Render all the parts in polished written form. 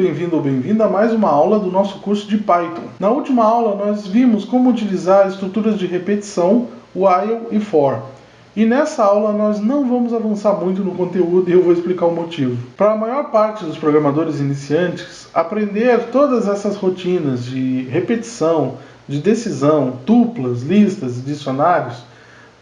bem-vindo ou bem-vinda a mais uma aula do nosso curso de Python. Na última aula nós vimos como utilizar estruturas de repetição, while e for. E nessa aula nós não vamos avançar muito no conteúdo e eu vou explicar o motivo. Para a maior parte dos programadores iniciantes, aprender todas essas rotinas de repetição, de decisão, tuplas, listas, dicionários,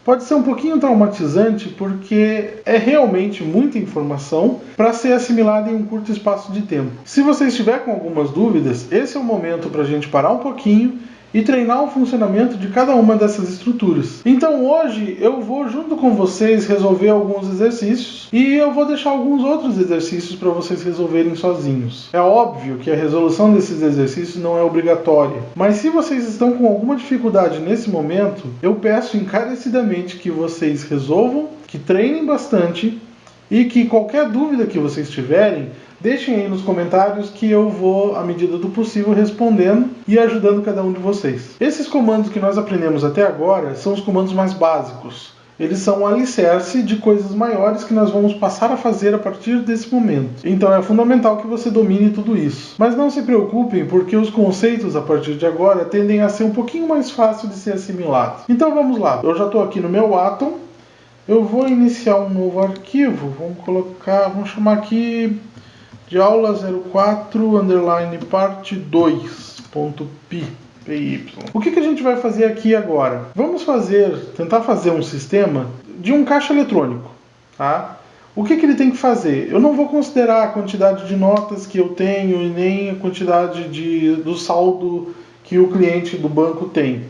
pode ser um pouquinho traumatizante porque é realmente muita informação para ser assimilada em um curto espaço de tempo. Se você estiver com algumas dúvidas, esse é o momento para a gente parar um pouquinho e treinar o funcionamento de cada uma dessas estruturas. Então hoje eu vou junto com vocês resolver alguns exercícios e eu vou deixar alguns outros exercícios para vocês resolverem sozinhos. É óbvio que a resolução desses exercícios não é obrigatória, mas se vocês estão com alguma dificuldade nesse momento, eu peço encarecidamente que vocês resolvam, que treinem bastante e que qualquer dúvida que vocês tiverem, deixem aí nos comentários que eu vou, à medida do possível, respondendo e ajudando cada um de vocês. Esses comandos que nós aprendemos até agora são os comandos mais básicos. Eles são um alicerce de coisas maiores que nós vamos passar a fazer a partir desse momento. Então é fundamental que você domine tudo isso. Mas não se preocupem, porque os conceitos a partir de agora tendem a ser um pouquinho mais fácil de ser assimilados. Então vamos lá. Eu já estou aqui no meu Atom. Eu vou iniciar um novo arquivo. Vamos chamar aqui de aula 04 underline parte 2.py. O que a gente vai fazer aqui agora? Vamos tentar fazer um sistema de um caixa eletrônico, tá? O que ele tem que fazer? Eu não vou considerar a quantidade de notas que eu tenho e nem a quantidade do saldo que o cliente do banco tem.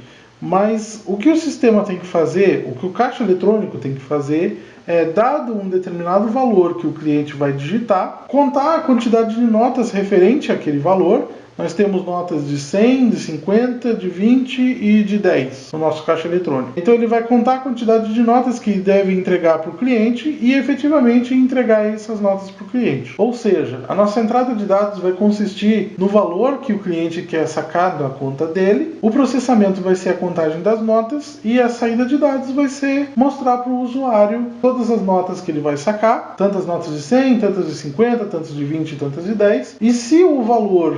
Mas o que o sistema tem que fazer, o que o caixa eletrônico tem que fazer, é, dado um determinado valor que o cliente vai digitar, contar a quantidade de notas referente àquele valor. Nós temos notas de 100, de 50, de 20 e de 10 no nosso caixa eletrônico. Então ele vai contar a quantidade de notas que deve entregar para o cliente e efetivamente entregar essas notas para o cliente. Ou seja, a nossa entrada de dados vai consistir no valor que o cliente quer sacar da conta dele, o processamento vai ser a contagem das notas e a saída de dados vai ser mostrar para o usuário todas as notas que ele vai sacar, tantas notas de 100, tantas de 50, tantas de 20 e tantas de 10. E se o valor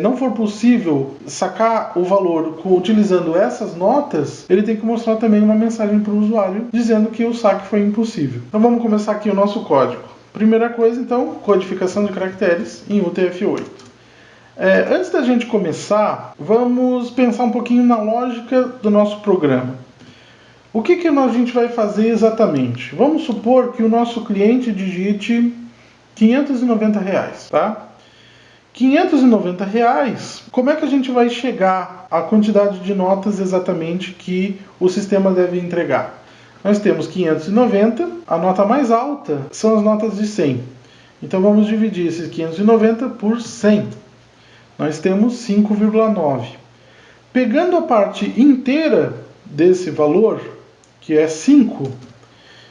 não for possível sacar o valor utilizando essas notas, ele tem que mostrar também uma mensagem para o usuário dizendo que o saque foi impossível. Então vamos começar aqui o nosso código. Primeira coisa, então, codificação de caracteres em UTF-8. Antes da gente começar, vamos pensar um pouquinho na lógica do nosso programa. O que a gente vai fazer exatamente? Vamos supor que o nosso cliente digite R$590, tá? R$590, como é que a gente vai chegar à quantidade de notas exatamente que o sistema deve entregar? Nós temos 590, a nota mais alta são as notas de 100. Então vamos dividir esses 590 por 100. Nós temos 5,9. Pegando a parte inteira desse valor, que é 5,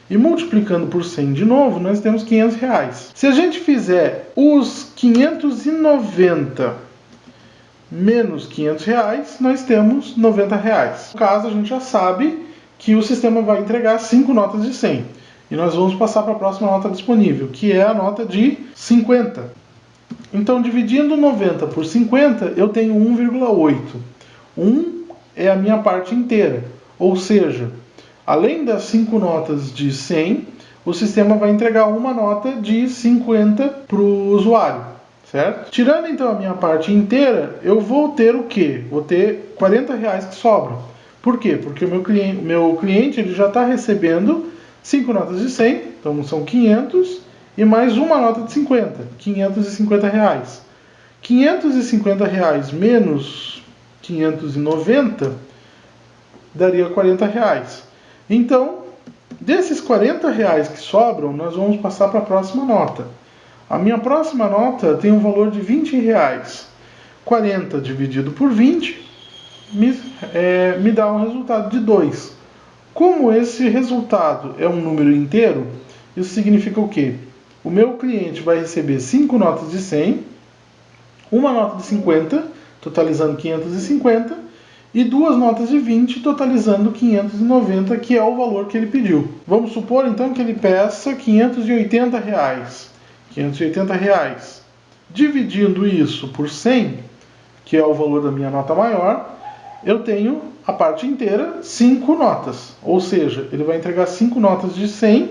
e multiplicando por 100 de novo, nós temos R$500. Se a gente fizer os 590 menos R$500, nós temos R$90. No caso, a gente já sabe que o sistema vai entregar 5 notas de 100. E nós vamos passar para a próxima nota disponível, que é a nota de 50. Então, dividindo 90 por 50, eu tenho 1,8. 1 é a minha parte inteira, ou seja, além das 5 notas de 100, o sistema vai entregar uma nota de 50 para o usuário, certo? Tirando então a minha parte inteira, eu vou ter o quê? Vou ter R$40 que sobram. Por quê? Porque o meu cliente ele já está recebendo 5 notas de 100, então são 500, e mais uma nota de 50, R$550. R$550 menos 590 daria R$40. Então, desses R$40 que sobram, nós vamos passar para a próxima nota. A minha próxima nota tem um valor de R$20. 40 dividido por 20 me dá um resultado de 2. Como esse resultado é um número inteiro, isso significa o quê? O meu cliente vai receber 5 notas de 100, uma nota de 50, totalizando 550, e 2 notas de 20, totalizando 590, que é o valor que ele pediu. Vamos supor, então, que ele peça R$580. R$580. Dividindo isso por 100, que é o valor da minha nota maior, eu tenho a parte inteira 5 notas. Ou seja, ele vai entregar 5 notas de 100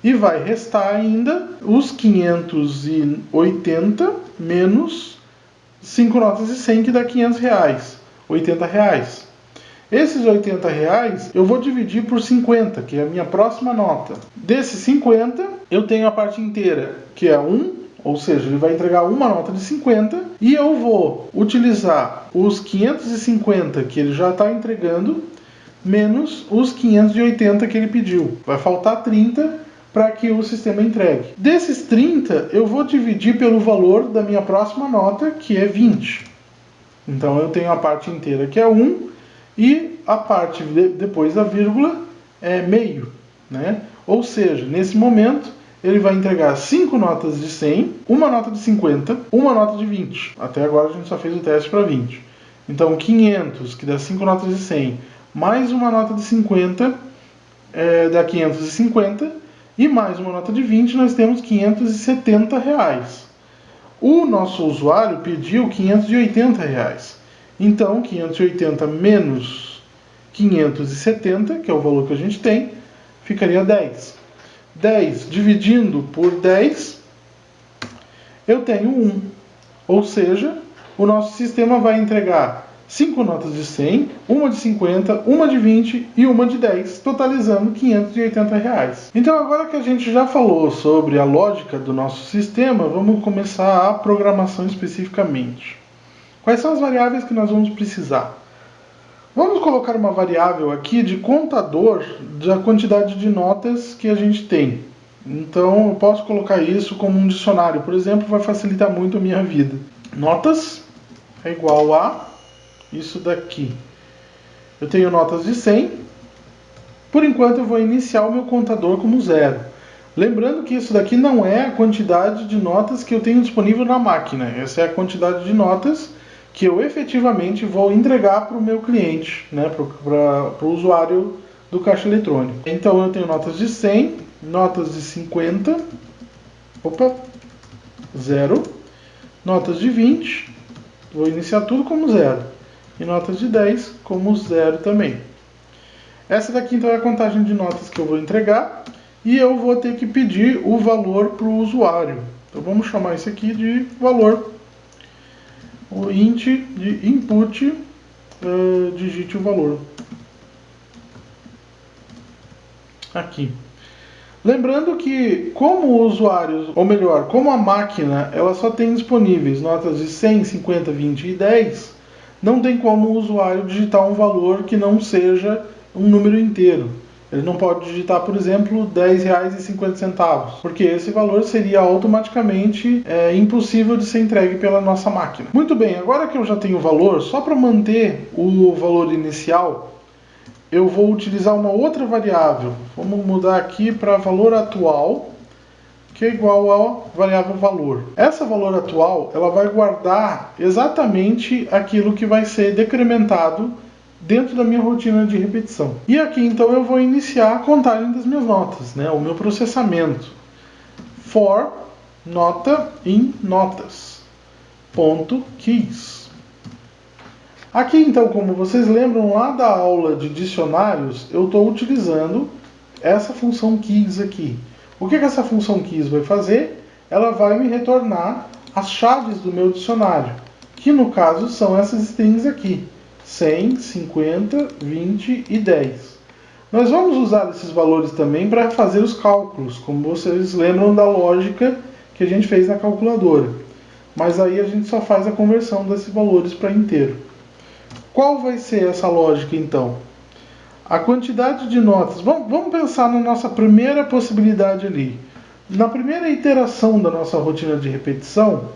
e vai restar ainda os 580 menos 5 notas de 100, que dá 500 reais, 80 reais. Esses 80 reais eu vou dividir por 50, que é a minha próxima nota. Desses 50, eu tenho a parte inteira, que é 1, ou seja, ele vai entregar uma nota de 50, e eu vou utilizar os 550 que ele já está entregando, menos os 580 que ele pediu. Vai faltar 30 para que o sistema entregue. Desses 30, eu vou dividir pelo valor da minha próxima nota, que é 20. Então eu tenho a parte inteira, que é 1, e a parte depois da vírgula é meio, né? Ou seja, nesse momento ele vai entregar 5 notas de 100, uma nota de 50, uma nota de 20. Até agora a gente só fez o teste para 20. Então 500, que dá 5 notas de 100, mais uma nota de 50, dá 550, e mais uma nota de 20, nós temos 570 reais. O nosso usuário pediu 580 reais. Então 580 menos 570, que é o valor que a gente tem, ficaria 10. 10 dividindo por 10, eu tenho 1. Ou seja, o nosso sistema vai entregar 5 notas de 100, uma de 50, uma de 20 e uma de 10, totalizando 580 reais. Então agora que a gente já falou sobre a lógica do nosso sistema, vamos começar a programação especificamente. Quais são as variáveis que nós vamos precisar? Vamos colocar uma variável aqui de contador da quantidade de notas que a gente tem. Então eu posso colocar isso como um dicionário, por exemplo, vai facilitar muito a minha vida. Notas é igual a isso daqui. Eu tenho notas de 100. Por enquanto eu vou iniciar o meu contador como 0. Lembrando que isso daqui não é a quantidade de notas que eu tenho disponível na máquina. Essa é a quantidade de notas que eu efetivamente vou entregar para o meu cliente, né, para o usuário do caixa eletrônico. Então eu tenho notas de 100, notas de 50, 0, notas de 20, vou iniciar tudo como 0, e notas de 10 como 0 também. Essa daqui então é a contagem de notas que eu vou entregar, e eu vou ter que pedir o valor para o usuário. Então vamos chamar isso aqui de valor. O int de input, digite o valor. Aqui. Lembrando que como o usuário, ou melhor, como a máquina, ela só tem disponíveis notas de 100, 50, 20 e 10, não tem como o usuário digitar um valor que não seja um número inteiro. Ele não pode digitar, por exemplo, R$10,50, porque esse valor seria automaticamente impossível de ser entregue pela nossa máquina. Muito bem, agora que eu já tenho o valor, só para manter o valor inicial, eu vou utilizar uma outra variável. Vamos mudar aqui para valor atual, que é igual à variável valor. Essa valor atual, ela vai guardar exatamente aquilo que vai ser decrementado dentro da minha rotina de repetição. E aqui então eu vou iniciar a contagem das minhas notas, né? O meu processamento. For nota in notas. Ponto keys. Aqui então, como vocês lembram lá da aula de dicionários, eu estou utilizando essa função keys aqui. O que essa função keys vai fazer? Ela vai me retornar as chaves do meu dicionário, que no caso são essas strings aqui. 100, 50, 20 e 10. Nós vamos usar esses valores também para fazer os cálculos, como vocês lembram da lógica que a gente fez na calculadora. Mas aí a gente só faz a conversão desses valores para inteiro. Qual vai ser essa lógica então? A quantidade de notas. Vamos pensar na nossa primeira possibilidade ali. Na primeira iteração da nossa rotina de repetição,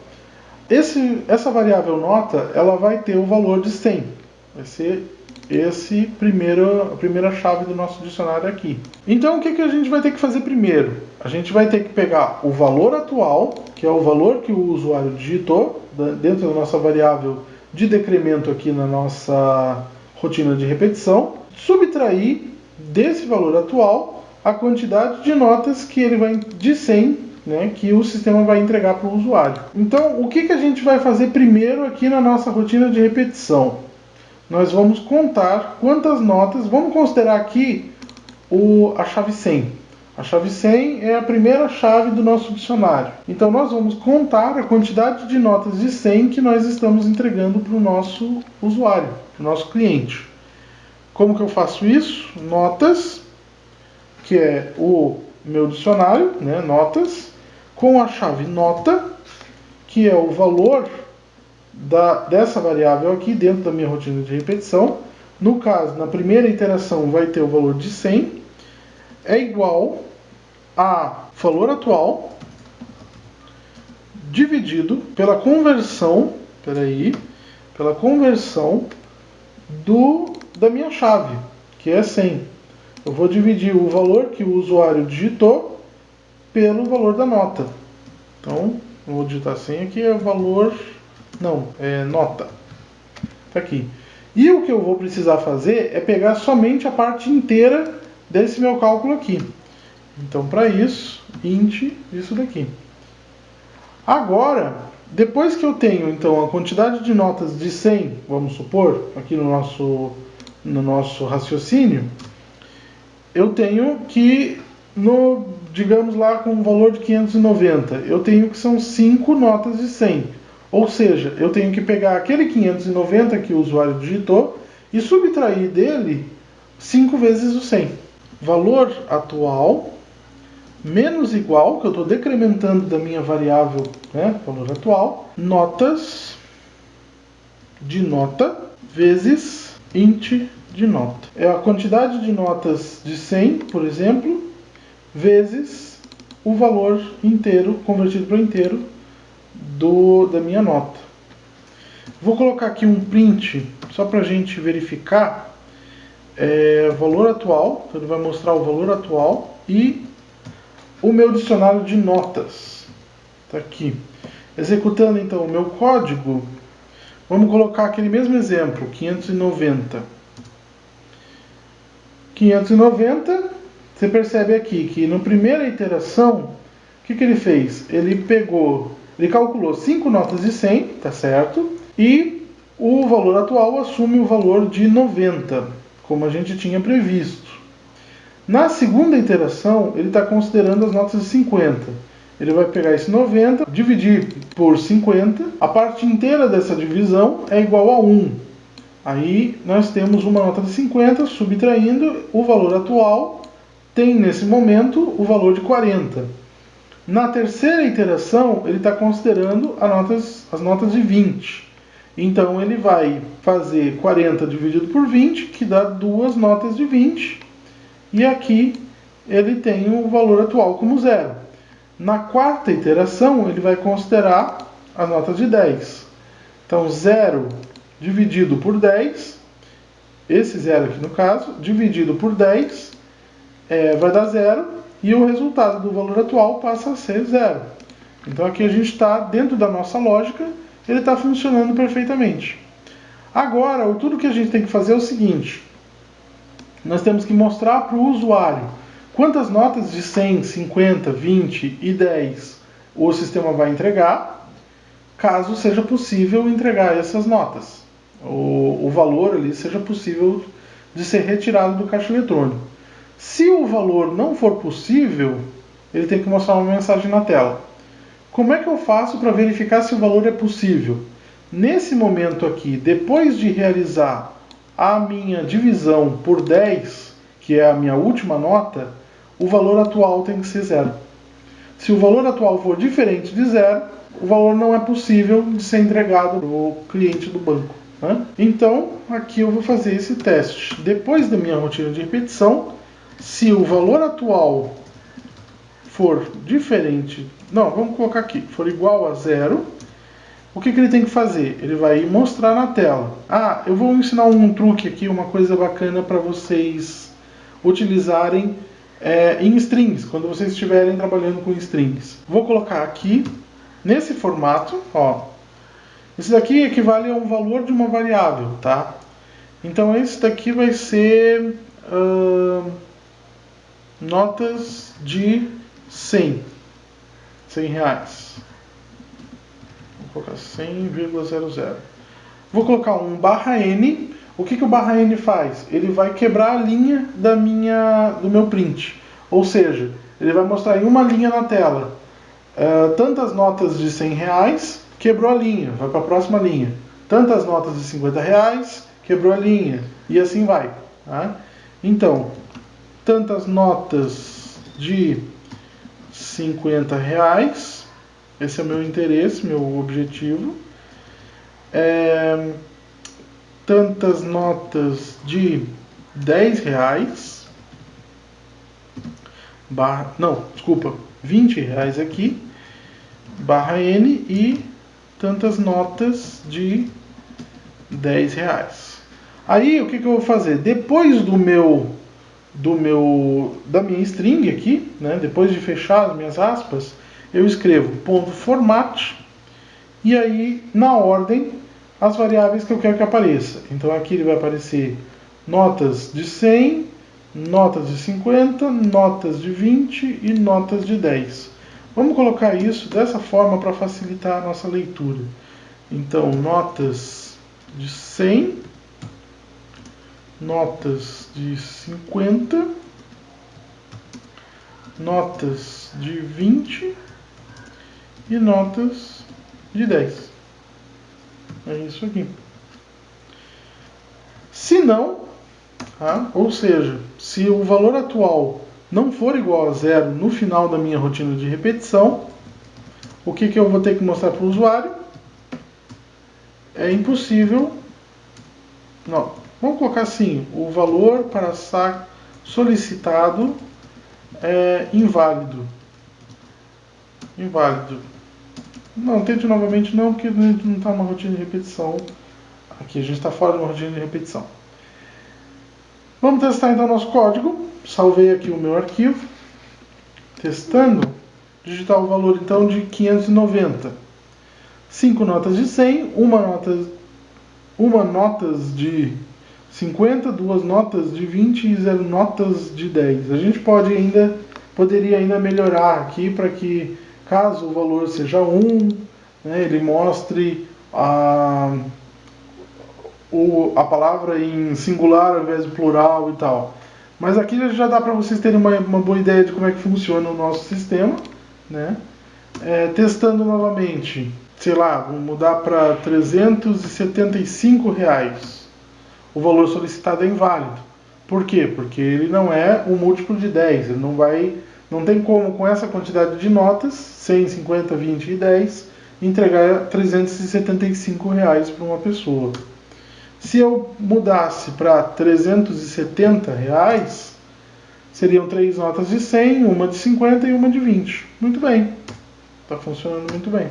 essa variável nota ela vai ter o valor de 100. Vai ser a primeira chave do nosso dicionário aqui. Então o que a gente vai ter que fazer primeiro? A gente vai ter que pegar o valor atual, que é o valor que o usuário digitou, dentro da nossa variável de decremento aqui na nossa rotina de repetição, subtrair desse valor atual a quantidade de notas que ele vai de 100 né, que o sistema vai entregar para o usuário. Então, o que a gente vai fazer primeiro aqui na nossa rotina de repetição? Nós vamos contar quantas notas, vamos considerar aqui a chave 100. A chave 100 é a primeira chave do nosso dicionário. Então nós vamos contar a quantidade de notas de 100 que nós estamos entregando para o nosso usuário, para o nosso cliente. Como que eu faço isso? Notas, que é o meu dicionário, né, notas, com a chave nota, que é o valor dessa variável aqui dentro da minha rotina de repetição. No caso, na primeira iteração vai ter o valor de 100, é igual a valor atual dividido pela conversão, pela conversão da minha chave, que é 100. Eu vou dividir o valor que o usuário digitou pelo valor da nota. Então, eu vou digitar 100 aqui, é valor, não, é nota. Tá aqui. E o que eu vou precisar fazer é pegar somente a parte inteira desse meu cálculo aqui. Então, para isso, int isso daqui. Agora, depois que eu tenho então a quantidade de notas de 100, vamos supor, aqui no nosso raciocínio, eu tenho que, digamos lá, com um valor de 590, eu tenho que são 5 notas de 100. Ou seja, eu tenho que pegar aquele 590 que o usuário digitou e subtrair dele 5 vezes o 100. Valor atual menos igual, que eu estou decrementando da minha variável, né, valor atual, notas de nota vezes int de nota. É a quantidade de notas de 100, por exemplo, vezes o valor inteiro, convertido para inteiro, da minha nota. Vou colocar aqui um print, só para a gente verificar, valor atual, então ele vai mostrar o valor atual e o meu dicionário de notas. Está aqui. Executando então o meu código, vamos colocar aquele mesmo exemplo, 590. 590, você percebe aqui que na primeira iteração, o que ele fez? Ele calculou 5 notas de 100, tá certo? E o valor atual assume o valor de 90, como a gente tinha previsto. Na segunda iteração, ele está considerando as notas de 50. Ele vai pegar esse 90, dividir por 50. A parte inteira dessa divisão é igual a 1. Aí nós temos uma nota de 50, subtraindo o valor atual, tem nesse momento o valor de 40. Na terceira iteração, ele está considerando as notas de 20. Então ele vai fazer 40 dividido por 20, que dá 2 notas de 20. E aqui ele tem o valor atual como 0. Na quarta iteração, ele vai considerar as notas de 10. Então, 0 dividido por 10, esse 0 aqui no caso, dividido por 10, vai dar 0, e o resultado do valor atual passa a ser 0. Então aqui a gente está dentro da nossa lógica, ele está funcionando perfeitamente. Agora, tudo que a gente tem que fazer é o seguinte: nós temos que mostrar para o usuário quantas notas de 100, 50, 20 e 10 o sistema vai entregar, caso seja possível entregar essas notas. O valor ali seja possível de ser retirado do caixa eletrônico. Se o valor não for possível, ele tem que mostrar uma mensagem na tela. Como é que eu faço para verificar se o valor é possível? Nesse momento aqui, depois de realizar a minha divisão por 10, que é a minha última nota, o valor atual tem que ser 0. Se o valor atual for diferente de 0, o valor não é possível de ser entregado para o cliente do banco, né? Então, aqui eu vou fazer esse teste. Depois da minha rotina de repetição, se o valor atual for diferente, não, vamos colocar aqui, for igual a 0, o que ele tem que fazer? Ele vai mostrar na tela. Eu vou ensinar um truque aqui, uma coisa bacana para vocês utilizarem em strings, quando vocês estiverem trabalhando com strings. Vou colocar aqui, nesse formato, ó. Esse daqui equivale a um valor de uma variável, tá? Então esse daqui vai ser notas de 100. R$100. Vou colocar 100,00. Vou colocar um /n. O que o /n faz? Ele vai quebrar a linha do meu print. Ou seja, ele vai mostrar em uma linha na tela tantas notas de R$100, quebrou a linha, vai para a próxima linha. Tantas notas de R$50, quebrou a linha. E assim vai. Tá? Então, tantas notas de R$50. Esse é o meu interesse, meu objetivo. Tantas notas de R$10. Não, desculpa, R$20 aqui. /n e tantas notas de R$10. Aí o que eu vou fazer? Depois da minha string aqui, né, depois de fechar as minhas aspas, eu escrevo .format e aí na ordem as variáveis que eu quero que apareça. Então aqui ele vai aparecer notas de 100, notas de 50, notas de 20 e notas de 10. Vamos colocar isso dessa forma para facilitar a nossa leitura. Então, notas de 100, notas de 50, notas de 20 e notas de 10. É isso aqui. Se não, ou seja, se o valor atual não for igual a 0 no final da minha rotina de repetição, o que eu vou ter que mostrar para o usuário? É impossível. Não, vamos colocar assim, o valor para saque solicitado é inválido. Inválido. Não, tente novamente não, porque a gente não está numa rotina de repetição. Aqui a gente está fora de uma rotina de repetição. Vamos testar então nosso código. Salvei aqui o meu arquivo. Testando. Digitar o valor então de 590. 5 notas de 100, uma notas de 50, 2 notas de 20 e 0 notas de 10. A gente poderia ainda melhorar aqui para que, caso o valor seja 1, né, ele mostre a palavra em singular ao invés de plural e tal. Mas aqui já dá para vocês terem uma boa ideia de como é que funciona o nosso sistema, né? Testando novamente, sei lá, vamos mudar para R$375. O valor solicitado é inválido. Por quê? Porque ele não é um múltiplo de 10. Ele não tem como, com essa quantidade de notas, 100, 50, 20 e 10, entregar R$375 para uma pessoa. Se eu mudasse para R$370, seriam 3 notas de 100, uma de 50 e uma de 20. Muito bem. Está funcionando muito bem.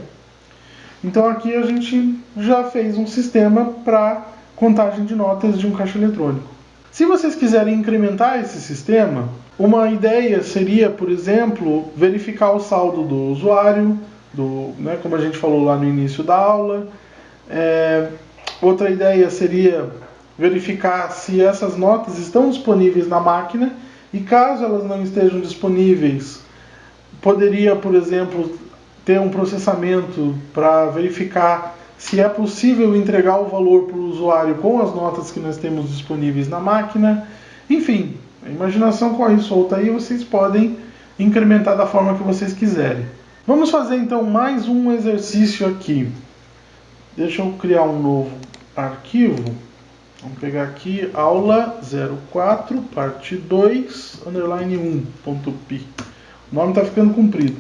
Então aqui a gente já fez um sistema para contagem de notas de um caixa eletrônico. Se vocês quiserem incrementar esse sistema, uma ideia seria, por exemplo, verificar o saldo do usuário, como a gente falou lá no início da aula. Outra ideia seria verificar se essas notas estão disponíveis na máquina e, caso elas não estejam disponíveis, poderia, por exemplo, ter um processamento para verificar se é possível entregar o valor para o usuário com as notas que nós temos disponíveis na máquina. Enfim, a imaginação corre solta aí, vocês podem incrementar da forma que vocês quiserem. Vamos fazer então mais um exercício aqui. Deixa eu criar um novo arquivo. Vamos pegar aqui aula 04, parte 2, underline 1.py. O nome está ficando comprido.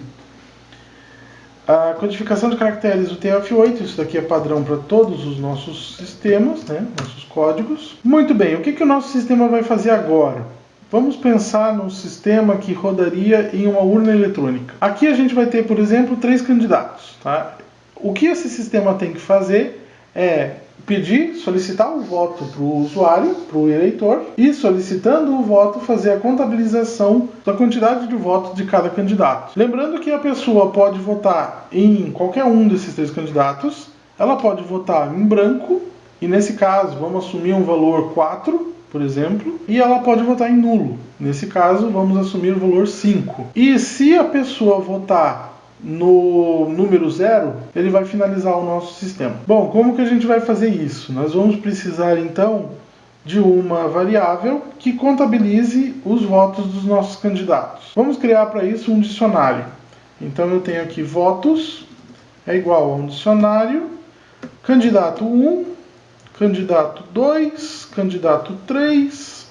A codificação de caracteres do TF8, isso daqui é padrão para todos os nossos sistemas, né? Nossos códigos. Muito bem, o que o nosso sistema vai fazer agora? Vamos pensar num sistema que rodaria em uma urna eletrônica. Aqui a gente vai ter, por exemplo, 3 candidatos. Tá? O que esse sistema tem que fazer é solicitar o voto para o usuário, para o eleitor, e solicitando o voto, fazer a contabilização da quantidade de votos de cada candidato. Lembrando que a pessoa pode votar em qualquer um desses 3 candidatos, ela pode votar em branco, e nesse caso vamos assumir um valor 4, por exemplo, e ela pode votar em nulo. Nesse caso vamos assumir o valor 5. E se a pessoa votar no número 0, ele vai finalizar o nosso sistema. Bom, como que a gente vai fazer isso? Nós vamos precisar então de uma variável que contabilize os votos dos nossos candidatos. Vamos criar para isso um dicionário. Então eu tenho aqui votos é igual a um dicionário, candidato 1, candidato 2, candidato 3,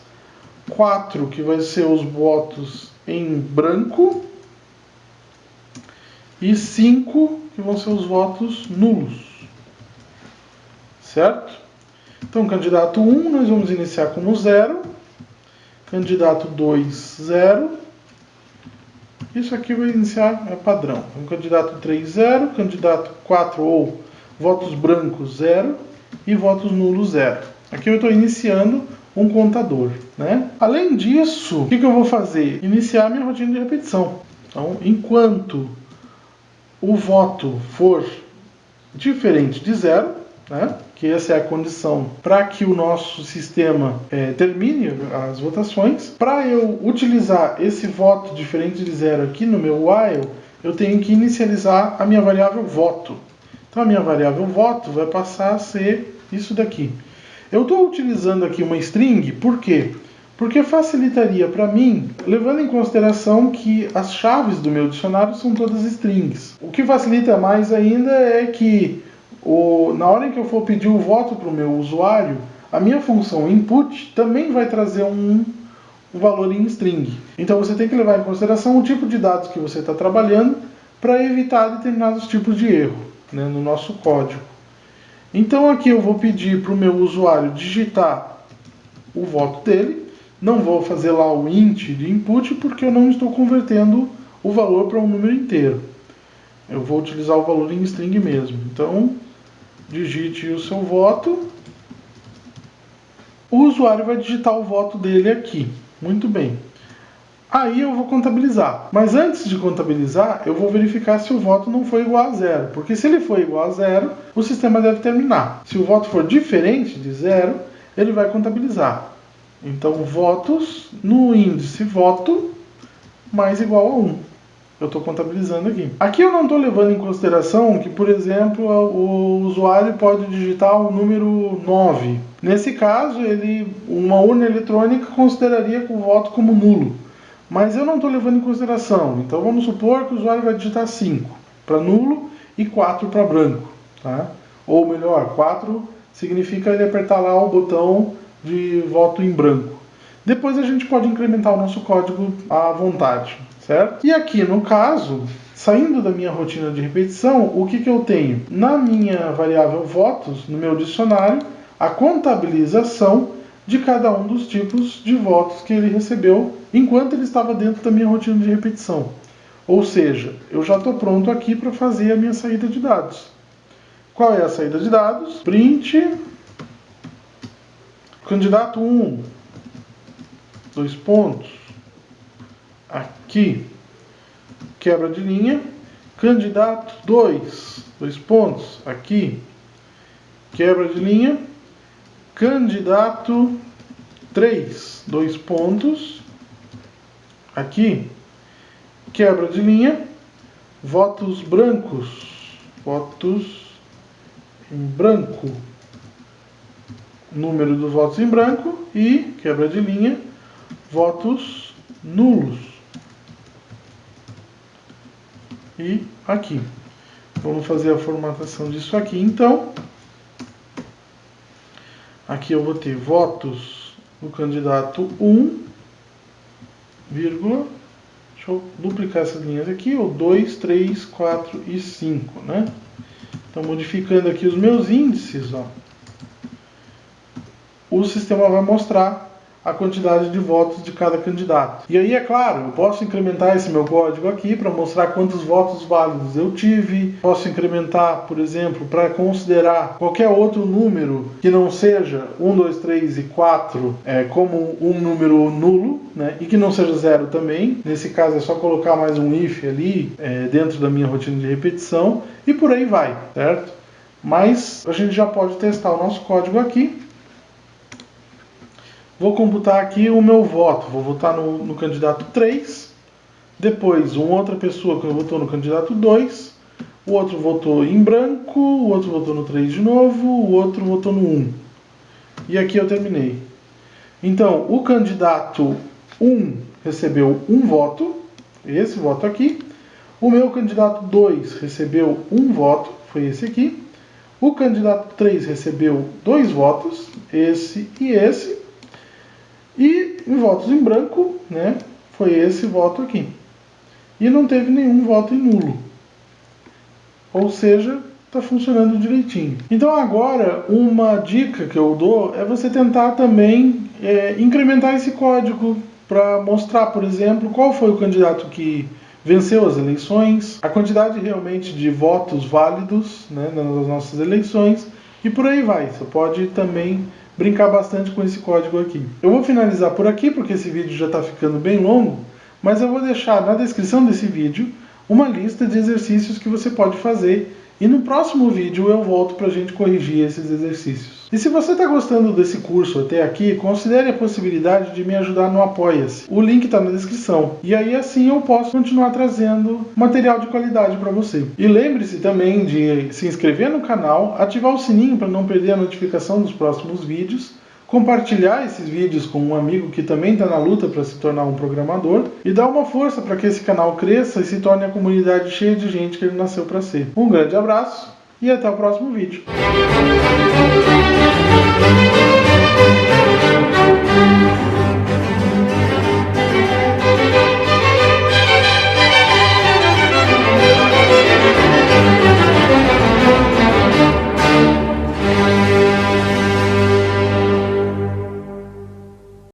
4 que vai ser os votos em branco e 5 que vão ser os votos nulos, certo? Então, candidato 1 nós vamos iniciar como 0, candidato 2, 0, isso aqui vai iniciar, é padrão. Então, candidato 3, 0, candidato 4 ou votos brancos, 0 e votos nulos, 0. Aqui eu estou iniciando um contador, né? Além disso, o que eu vou fazer? Iniciar minha rotina de repetição. Então, enquanto o voto for diferente de 0, né, que essa é a condição para que o nosso sistema termine as votações. Para eu utilizar esse voto diferente de 0 aqui no meu while, eu tenho que inicializar a minha variável voto. Então a minha variável voto vai passar a ser isso daqui. Eu estou utilizando aqui uma string, por quê? Porque facilitaria para mim, levando em consideração que as chaves do meu dicionário são todas strings. O que facilita mais ainda é que na hora em que eu for pedir o voto para o meu usuário, a minha função input também vai trazer um valor em string. Então você tem que levar em consideração o tipo de dados que você está trabalhando para evitar determinados tipos de erro, né, no nosso código. Então aqui eu vou pedir para o meu usuário digitar o voto dele. Não vou fazer lá o int de input porque eu não estou convertendo o valor para um número inteiro. Eu vou utilizar o valor em string mesmo. Então, digite o seu voto. O usuário vai digitar o voto dele aqui. Muito bem. Aí eu vou contabilizar. Mas antes de contabilizar, eu vou verificar se o voto não foi igual a 0. Porque se ele for igual a 0, o sistema deve terminar. Se o voto for diferente de 0, ele vai contabilizar. Então, votos no índice voto mais igual a 1. Eu estou contabilizando aqui. Aqui eu não estou levando em consideração que, por exemplo, o usuário pode digitar o número 9. Nesse caso, uma urna eletrônica consideraria o voto como nulo. Mas eu não estou levando em consideração. Então vamos supor que o usuário vai digitar 5 para nulo e 4 para branco. Tá? Ou melhor, 4 significa ele apertar lá o botão de voto em branco. Depois a gente pode incrementar o nosso código à vontade, certo? E aqui no caso, saindo da minha rotina de repetição, o que eu tenho? Na minha variável votos, no meu dicionário, a contabilização de cada um dos tipos de votos que ele recebeu enquanto ele estava dentro da minha rotina de repetição. Ou seja, eu já estou pronto aqui para fazer a minha saída de dados. Qual é a saída de dados? Print candidato 1, 2 pontos, aqui, quebra de linha, candidato 2, 2 pontos, aqui, quebra de linha, candidato 3, 2 pontos, aqui, quebra de linha, votos brancos, votos em branco, número dos votos em branco e, quebra de linha, votos nulos. E aqui. Vamos fazer a formatação disso aqui, então. Aqui eu vou ter votos do candidato 1, vírgula. Deixa eu duplicar essas linhas aqui, 2, 3, 4 e 5, né? Então, modificando aqui os meus índices, ó, o sistema vai mostrar a quantidade de votos de cada candidato. E aí, é claro, eu posso incrementar esse meu código aqui para mostrar quantos votos válidos eu tive. Posso incrementar, por exemplo, para considerar qualquer outro número que não seja 1, 2, 3 e 4 como um número nulo, né? E que não seja 0 também. Nesse caso é só colocar mais um if ali dentro da minha rotina de repetição e por aí vai, certo? Mas a gente já pode testar o nosso código aqui. Vou computar aqui o meu voto. Vou votar no candidato 3. Depois, uma outra pessoa que votou no candidato 2, o outro votou em branco, o outro votou no 3 de novo, o outro votou no 1. E aqui eu terminei. Então, o candidato 1 recebeu um voto, esse voto aqui. O meu candidato 2 recebeu um voto, foi esse aqui. O candidato 3 recebeu 2 votos, esse e esse. E em votos em branco, né, foi esse voto aqui. E não teve nenhum voto em nulo. Ou seja, está funcionando direitinho. Então agora, uma dica que eu dou é você tentar também incrementar esse código para mostrar, por exemplo, qual foi o candidato que venceu as eleições, a quantidade realmente de votos válidos, né, nas nossas eleições, e por aí vai. Você pode também brincar bastante com esse código aqui. Eu vou finalizar por aqui, porque esse vídeo já está ficando bem longo, mas eu vou deixar na descrição desse vídeo uma lista de exercícios que você pode fazer, e no próximo vídeo eu volto para a gente corrigir esses exercícios. E se você está gostando desse curso até aqui, considere a possibilidade de me ajudar no Apoia-se. O link está na descrição. E aí assim eu posso continuar trazendo material de qualidade para você. E lembre-se também de se inscrever no canal, ativar o sininho para não perder a notificação dos próximos vídeos, compartilhar esses vídeos com um amigo que também está na luta para se tornar um programador e dar uma força para que esse canal cresça e se torne a comunidade cheia de gente que ele nasceu para ser. Um grande abraço e até o próximo vídeo.